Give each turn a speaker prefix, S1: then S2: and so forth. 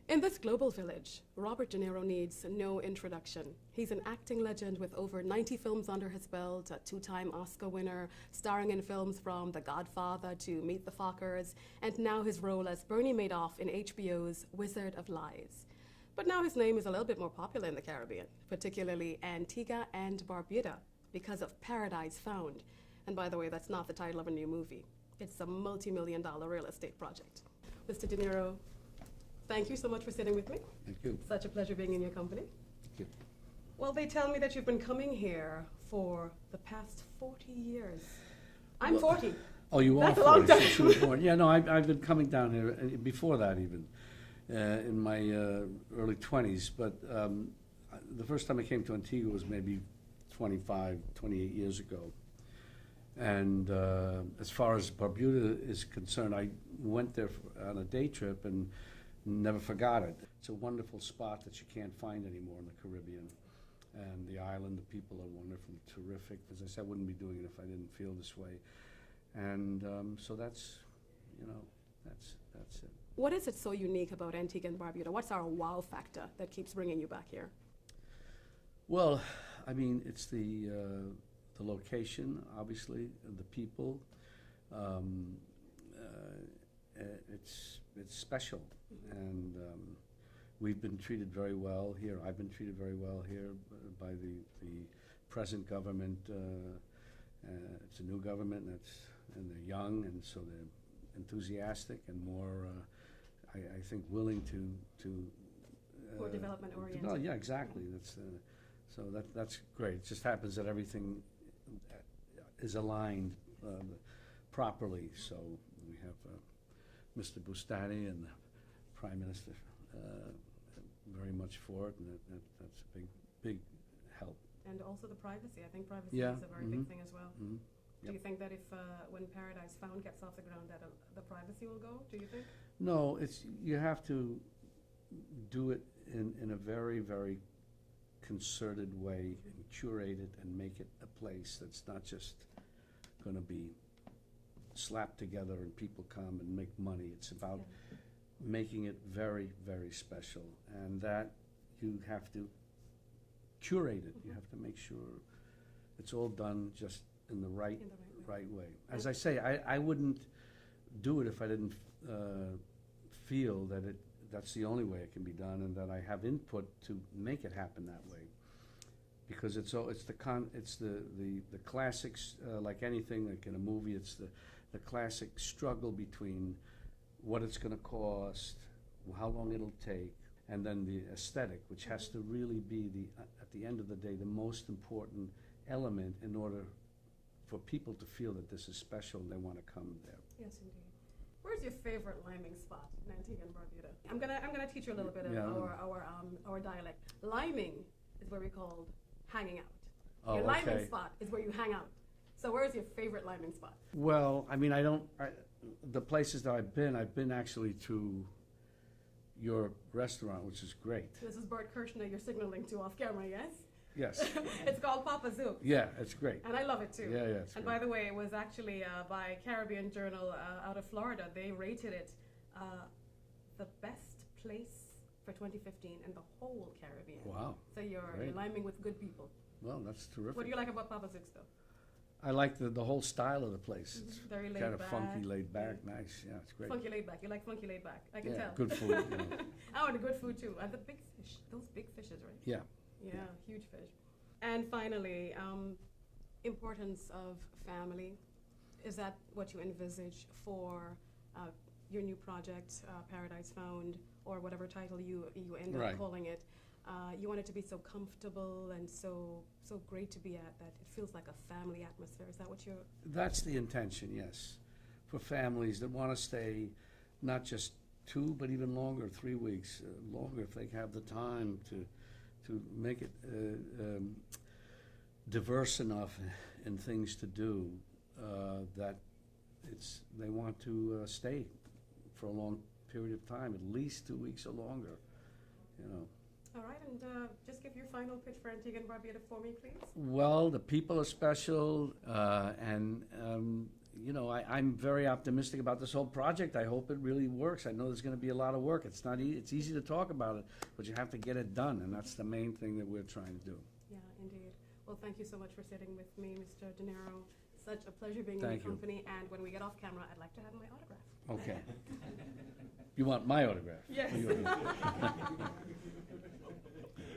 S1: In this global village, Robert De Niro needs no introduction. He's an acting legend with over 90 films under his belt, a two-time Oscar winner, starring in films from The Godfather to Meet the Fockers, and now his role as Bernie Madoff in HBO's Wizard of Lies. But now his name is a little bit more popular in the Caribbean, particularly Antigua and Barbuda, because of Paradise Found. And by the way, that's not the title of a new movie. It's a multi-million-dollar real estate project. Mr. De Niro, thank you so much for sitting with me.
S2: Thank you.
S1: Such a pleasure being in your company.
S2: Thank you.
S1: Well, they tell me that you've been coming here for the past 40 years. I'm 40.
S2: Oh, you are
S1: That's
S2: 40
S1: a long time.
S2: since you were born. Yeah, no, I've been coming down here before that even, in my early 20s. But the first time I came to Antigua was maybe 25, 28 years ago. And as far as Barbuda is concerned, I went there on a day trip and never forgot it. It's a wonderful spot that you can't find anymore in the Caribbean. And the island, the people are wonderful, terrific. As I said, I wouldn't be doing it if I didn't feel this way. And so that's, that's it.
S1: What is it so unique about Antigua and Barbuda? What's our wow factor that keeps bringing you back here?
S2: Well, I mean, it's the location, obviously, the people. It's special, and we've been treated very well here. I've been treated very well here by the present government. It's a new government, and they're young, and so they're enthusiastic and more, I think, willing to
S1: More development oriented.
S2: No, yeah, exactly. So that's great. It just happens that everything is aligned properly. So we have Mr. Bustani and the Prime Minister very much for it, and that's a big help.
S1: And also the privacy. I think privacy
S2: Yeah.
S1: is a very big thing as well.
S2: Mm-hmm.
S1: Do you think that if when Paradise Found gets off the ground, that the privacy will go? Do you think?
S2: No, you have to do it in a very, very concerted way and curate it and make it a place that's not just going to be slapped together and people come and make money. It's about making it very, very special, and that you have to curate it. You have to make sure it's all done just in the right way. As I say, I wouldn't do it if I didn't feel that that's the only way it can be done, and that I have input to make it happen that way. Because it's the classics, like anything, like in a movie, it's the classic struggle between what it's going to cost, how long it'll take, and then the aesthetic, which has to really be at the end of the day, the most important element in order for people to feel that this is special and they want to come there.
S1: Yes, indeed. Where's your favorite liming spot in Antigua and Barbuda? I'm gonna teach you a little bit of our dialect. Liming is where we called hanging out.
S2: Oh,
S1: your liming
S2: okay.
S1: spot is where you hang out. So where's your favorite liming spot?
S2: Well, I mean, the places that I've been actually to your restaurant, which is great.
S1: This is Bert Kirshner you're signaling to off camera, yes?
S2: Yes.
S1: It's called Papa Zook.
S2: Yeah, it's great.
S1: And I love it too.
S2: Yeah, it's
S1: And
S2: great.
S1: by the way, it was actually by Caribbean Journal out of Florida. They rated it the best place for 2015 in the whole Caribbean.
S2: Wow.
S1: So you're liming with good people.
S2: Well, that's terrific.
S1: What do you like about Papa Zook's though?
S2: I like the whole style of the place. It's
S1: Very laid
S2: kind of
S1: back.
S2: funky, laid back, nice. Yeah, it's great.
S1: Funky laid back. You like funky laid back. I can
S2: Yeah,
S1: tell.
S2: good food. You know.
S1: Oh, and the good food too. And the big fish. Those big fishes, right?
S2: Yeah.
S1: Yeah, huge fish. And finally, importance of family. Is that what you envisage for your new project, Paradise Found, or whatever title you end up calling it? You want it to be so comfortable and so great to be at that it feels like a family atmosphere. Is that what you're?
S2: That's the intention, yes. For families that want to stay not just 2, but even longer, 3 weeks, longer if they have the time to make it diverse enough in things to do that they want to stay for a long period of time, at least 2 weeks or longer, you know.
S1: All right, and just give your final pitch for Antigua and Barbuda for me, please.
S2: Well, the people are special, and you know, I'm very optimistic about this whole project. I hope it really works. I know there's gonna be a lot of work. It's not it's easy to talk about it, but you have to get it done, and that's the main thing that we're trying to do.
S1: Yeah, indeed. Well, thank you so much for sitting with me, Mr. De Niro. Such a pleasure being in
S2: Thank
S1: your
S2: you.
S1: company, and when we get off camera, I'd like to have my autograph.
S2: Okay. You want my autograph?
S1: Yes.
S2: Or yours?